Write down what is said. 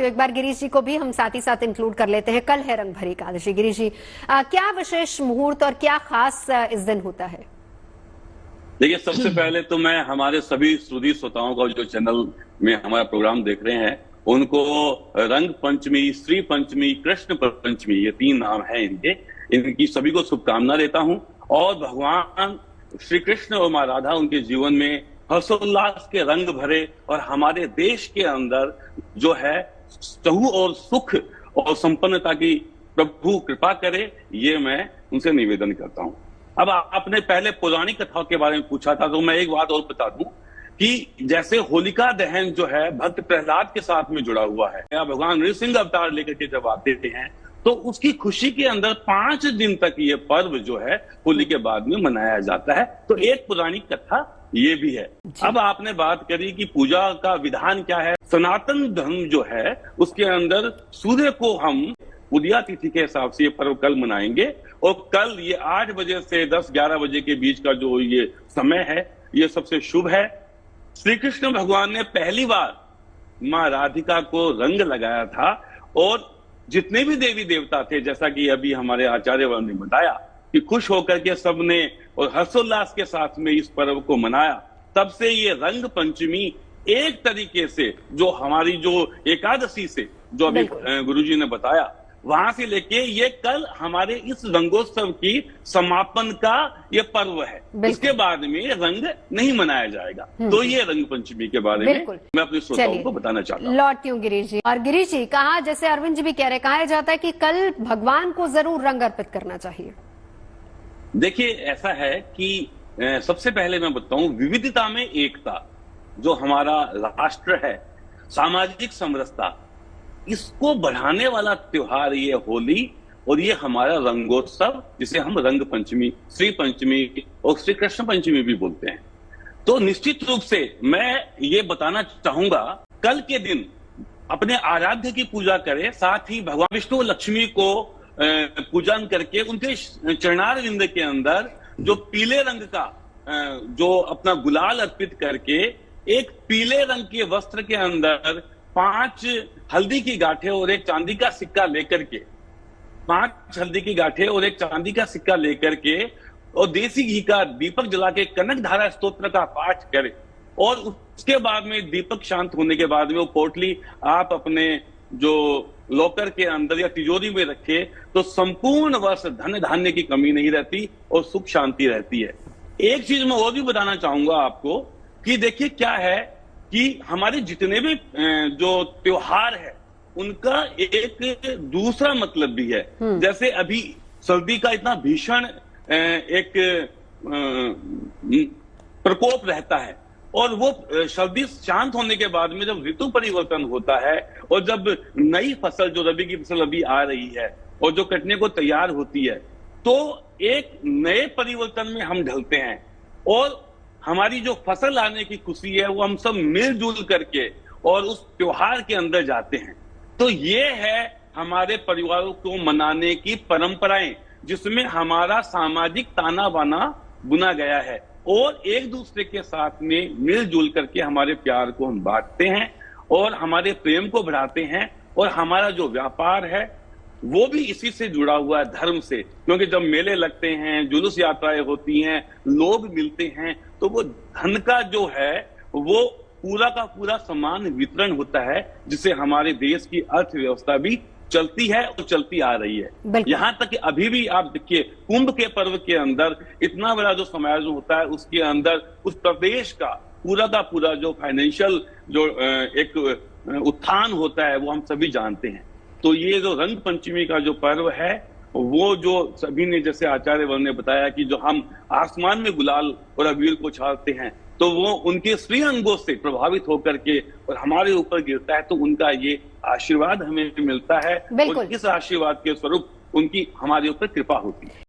तो एक बार गिरीश जी को भी हम साथ ही साथ इंक्लूड कर लेते हैं। कल है रंगभरी एकादशी। गिरीश जी, क्या विशेष मुहूर्त और क्या खास इस दिन होता है? देखिए, सबसे पहले तो मैं हमारे सभी श्रोता श्रोताओं का जो चैनल में हमारा प्रोग्राम देख रहे हैं उनको रंग पंचमी, श्री पंचमी, कृष्ण पंचमी, ये 3 नाम हैं इनकी सभी को शुभकामना देता हूं। और भगवान श्री कृष्ण और मां राधा उनके जीवन में हर्षोल्लास के रंग भरे और हमारे देश के अंदर जो है चहु और सुख और संपन्नता की प्रभु कृपा करे, ये मैं उनसे निवेदन करता हूं। अब आपने पहले पौराणिक कथाओं के बारे में पूछा था, तो मैं एक बात और बता दूं कि जैसे होलिका दहन जो है भक्त प्रहलाद के साथ में जुड़ा हुआ है, या भगवान नृसिंह अवतार लेकर के जब आते हैं तो उसकी खुशी के अंदर 5 दिन तक ये पर्व जो है होली के बाद में मनाया जाता है। तो एक पौराणिक कथा ये भी है। अब आपने बात करी कि पूजा का विधान क्या है। सनातन धर्म जो है उसके अंदर सूर्य को हम उदया तिथि के हिसाब से ये पर्व कल मनाएंगे, और कल ये 8 बजे से 10-11 बजे के बीच का जो ये समय है ये सबसे शुभ है। श्री कृष्ण भगवान ने पहली बार मां राधिका को रंग लगाया था, और जितने भी देवी देवता थे, जैसा कि अभी हमारे आचार्य वर्ण ने बताया कि खुश होकर के सबने और हर्षोल्लास के साथ में इस पर्व को मनाया। तब से ये रंग पंचमी एक तरीके से जो हमारी जो एकादशी से जो अभी गुरुजी ने बताया वहां से लेके ये कल हमारे इस रंगोत्सव की समापन का ये पर्व है। इसके बाद में रंग नहीं मनाया जाएगा। तो ये रंग पंचमी के बारे में मैं अपने श्रोताओं को बताना चाहता हूँ। लौटती हूँ गिरीश जी। और गिरीश जी, कहा जैसे अरविंद जी भी कह रहे, कहा जाता है कि कल भगवान को जरूर रंग अर्पित करना चाहिए। देखिए, ऐसा है कि सबसे पहले मैं बताऊं, विविधता में एकता जो हमारा राष्ट्र है, सामाजिक समरसता, इसको बढ़ाने वाला त्योहार ये होली और ये हमारा रंगोत्सव, जिसे हम रंग पंचमी, श्री पंचमी और श्री कृष्ण पंचमी भी बोलते हैं। तो निश्चित रूप से मैं ये बताना चाहूंगा, कल के दिन अपने आराध्य की पूजा करें, साथ ही भगवान विष्णु और लक्ष्मी को पूजन करके उनके चरणार विंद के अंदर जो पीले रंग का जो अपना गुलाल अर्पित करके एक पीले रंग के वस्त्र के अंदर 5 हल्दी की गांठें और एक चांदी का सिक्का लेकर के, 5 हल्दी की गांठें और एक चांदी का सिक्का लेकर के और देसी घी का दीपक जला के कनक धारा स्तोत्र का पाठ करें, और उसके बाद में दीपक शांत होने के बाद में वो पोटली आप अपने जो लॉकर के अंदर या तिजोरी में रखे, तो संपूर्ण वर्ष धन धान्य की कमी नहीं रहती और सुख शांति रहती है। एक चीज मैं और भी बताना चाहूंगा आपको कि देखिए क्या है कि हमारे जितने भी जो त्योहार है उनका एक दूसरा मतलब भी है। जैसे अभी सर्दी का इतना भीषण एक प्रकोप रहता है, और वो सर्दी शांत होने के बाद में जब ऋतु परिवर्तन होता है और जब नई फसल जो रबी की फसल अभी आ रही है और जो कटने को तैयार होती है, तो एक नए परिवर्तन में हम ढलते हैं और हमारी जो फसल आने की खुशी है वो हम सब मिलजुल करके और उस त्योहार के अंदर जाते हैं। तो ये है हमारे परिवारों को मनाने की परंपराएं, जिसमें हमारा सामाजिक ताना बाना बुना गया है, और एक दूसरे के साथ में मिलजुल करके हमारे प्यार को हम बांटते हैं और हमारे प्रेम को बढ़ाते हैं। और हमारा जो व्यापार है वो भी इसी से जुड़ा हुआ है, धर्म से, क्योंकि जब मेले लगते हैं, जुलूस यात्राएं होती हैं, लोग मिलते हैं, तो वो धन का जो है वो पूरा का पूरा समान वितरण होता है, जिससे हमारे देश की अर्थव्यवस्था भी चलती है और चलती आ रही है। यहाँ तक कि अभी भी आप देखिए, कुंभ के पर्व के अंदर इतना बड़ा जो समायोजन होता है, उसके अंदर उस प्रदेश का पूरा जो फाइनेंशियल जो एक उत्थान होता है वो हम सभी जानते हैं। तो ये जो रंग पंचमी का जो पर्व है, वो जो सभी ने, जैसे आचार्य वर्ण ने बताया कि जो हम आसमान में गुलाल और अबीर को उछालते हैं, तो वो उनके श्री अंगों से प्रभावित होकर के और हमारे ऊपर गिरता है, तो उनका ये आशीर्वाद हमें मिलता है, और इस आशीर्वाद के स्वरूप उनकी हमारे ऊपर कृपा होती है।